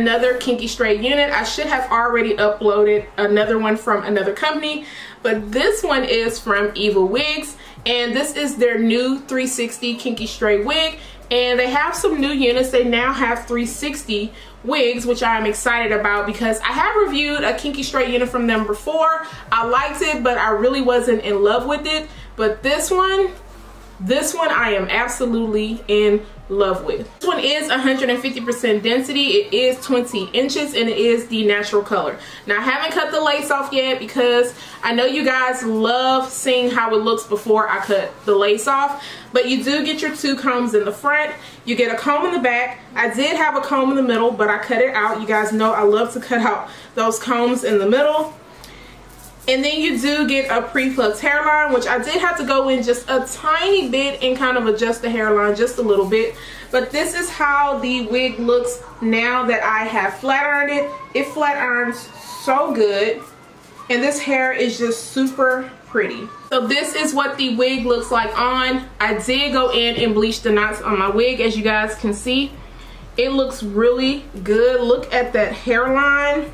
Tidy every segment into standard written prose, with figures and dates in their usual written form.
another Kinky straight unit. I should have already uploaded another one from another company, but this one is from EvaWigs, and this is their new 360 Kinky straight wig. And they have some new units. They now have 360 wigs, which I'm excited about because I have reviewed a Kinky straight unit from them before. I liked it, but I really wasn't in love with it. But this one I am absolutely in love with. This one is 150% density. It is 20 inches and it is the natural color. Now I haven't cut the lace off yet because I know you guys love seeing how it looks before I cut the lace off. But you do get your 2 combs in the front. You get a comb in the back. I did have a comb in the middle, but I cut it out. You guys know I love to cut out those combs in the middle. And then you do get a pre-plucked hairline, which I did have to go in just a tiny bit and kind of adjust the hairline just a little bit. But this is how the wig looks now that I have flat ironed it. It flat irons so good. And this hair is just super pretty. So this is what the wig looks like on. I did go in and bleach the knots on my wig, as you guys can see. It looks really good. Look at that hairline.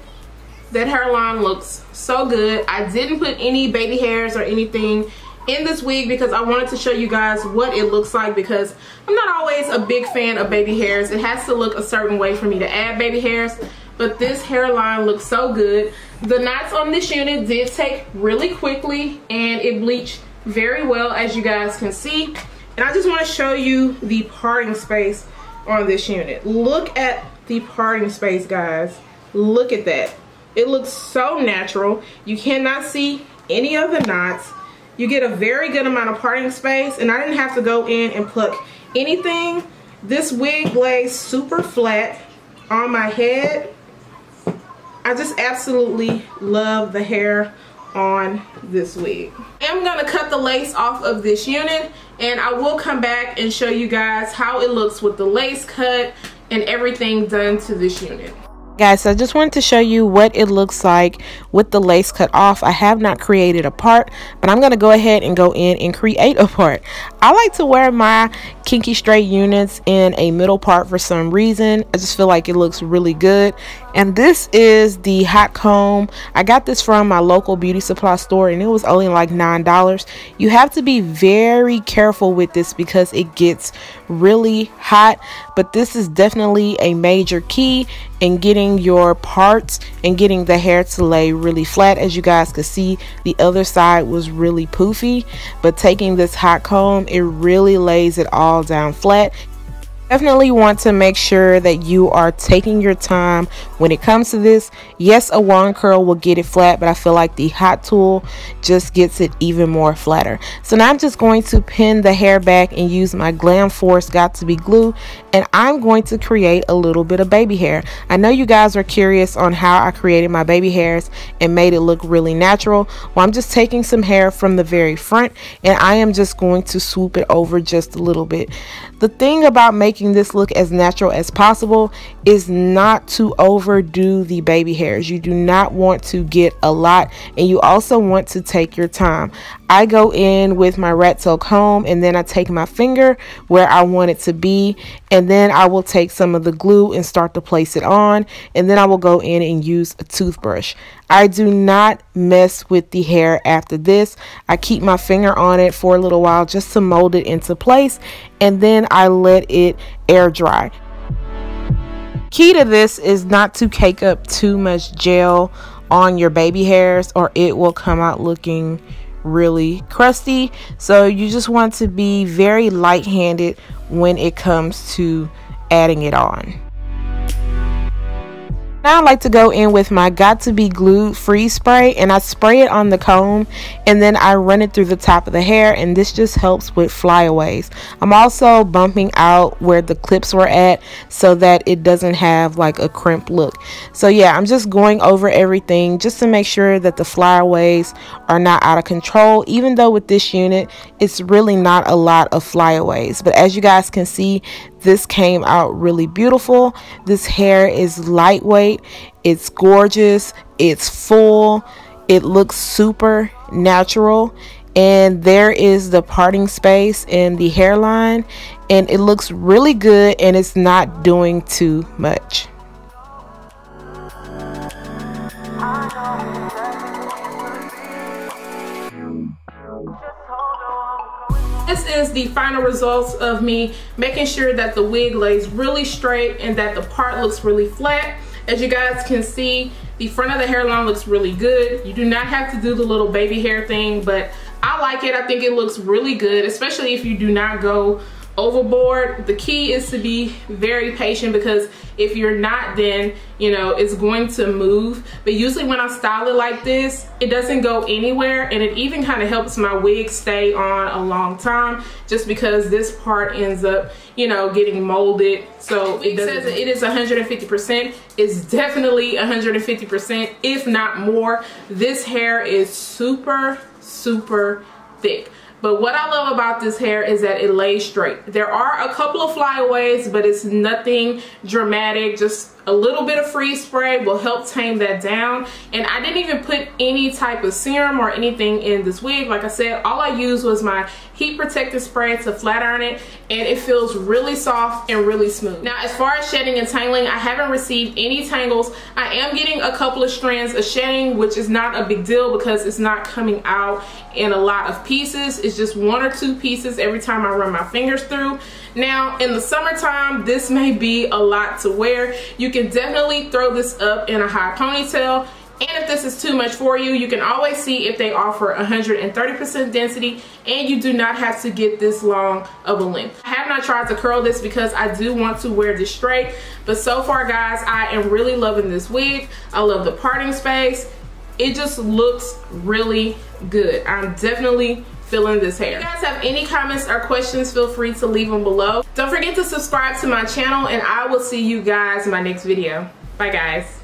That hairline looks so good. I didn't put any baby hairs or anything in this wig because I wanted to show you guys what it looks like, because I'm not always a big fan of baby hairs. It has to look a certain way for me to add baby hairs, but this hairline looks so good. The knots on this unit did take really quickly and it bleached very well, as you guys can see. And I just want to show you the parting space on this unit. Look at the parting space, guys. Look at that. It looks so natural. You cannot see any of the knots. You get a very good amount of parting space, and I didn't have to go in and pluck anything. This wig lays super flat on my head. I just absolutely love the hair on this wig. I'm gonna cut the lace off of this unit, and I will come back and show you guys how it looks with the lace cut and everything done to this unit. Guys, so I just wanted to show you what it looks like with the lace cut off. I have not created a part, but I'm going to go ahead and go in and create a part. I like to wear my Kinky straight units in a middle part for some reason. I just feel like it looks really good. And this is the hot comb. I got this from my local beauty supply store and it was only like $9. You have to be very careful with this because it gets really hot, but this is definitely a major key in getting your parts and getting the hair to lay really flat. As you guys could see, the other side was really poofy, but taking this hot comb, it really lays it all down flat. Definitely want to make sure that you are taking your time when it comes to this. Yes, a wand curl will get it flat, but I feel like the hot tool just gets it even more flatter. So now I'm just going to pin the hair back and use my Glam Force Got to Be glue, and I'm going to create a little bit of baby hair. I know you guys are curious on how I created my baby hairs and made it look really natural. Well, I'm just taking some hair from the very front and I am just going to swoop it over just a little bit. The thing about making this look as natural as possible is not to overdo the baby hairs. You do not want to get a lot, and you also want to take your time. I go in with my rat tail comb and then I take my finger where I want it to be, and then I will take some of the glue and start to place it on, and then I will go in and use a toothbrush. I do not mess with the hair after this. I keep my finger on it for a little while just to mold it into place, and then I let it air dry. Key to this is not to cake up too much gel on your baby hairs or it will come out looking really crusty. So you just want to be very light-handed when it comes to adding it on. Now I like to go in with my Got to Be Glued freeze spray, and I spray it on the comb and then I run it through the top of the hair, and this just helps with flyaways. I'm also bumping out where the clips were at so that it doesn't have like a crimp look. So yeah, I'm just going over everything just to make sure that the flyaways are not out of control, even though with this unit it's really not a lot of flyaways. But as you guys can see, this came out really beautiful. This hair is lightweight, it's gorgeous, it's full, it looks super natural, and there is the parting space in the hairline, and it looks really good and it's not doing too much. This is the final results of me making sure that the wig lays really straight and that the part looks really flat. As you guys can see, the front of the hairline looks really good. You do not have to do the little baby hair thing, but I like it. I think it looks really good, especially if you do not go overboard. The key is to be very patient, because if you're not, then you know it's going to move. But usually when I style it like this, it doesn't go anywhere, and it even kind of helps my wig stay on a long time, just because this part ends up, you know, getting molded. So it says that it is 150%. It's definitely 150%, if not more. This hair is super thick. But what I love about this hair is that it lays straight. There are a couple of flyaways, but it's nothing dramatic. Just a little bit of freeze spray will help tame that down. And I didn't even put any type of serum or anything in this wig. Like I said, all I used was my heat protective spray to flat iron it, and it feels really soft and really smooth. Now, as far as shedding and tangling, I haven't received any tangles. I am getting a couple of strands of shedding, which is not a big deal because it's not coming out in a lot of pieces. It's just 1 or 2 pieces every time I run my fingers through. Now, in the summertime, this may be a lot to wear. You can definitely throw this up in a high ponytail. And if this is too much for you, you can always see if they offer 130% density, and you do not have to get this long of a length. I have not tried to curl this because I do want to wear this straight, but so far, guys, I am really loving this wig. I love the parting space. It just looks really good. I'm definitely feeling this hair. If you guys have any comments or questions, feel free to leave them below. Don't forget to subscribe to my channel, and I will see you guys in my next video. Bye, guys.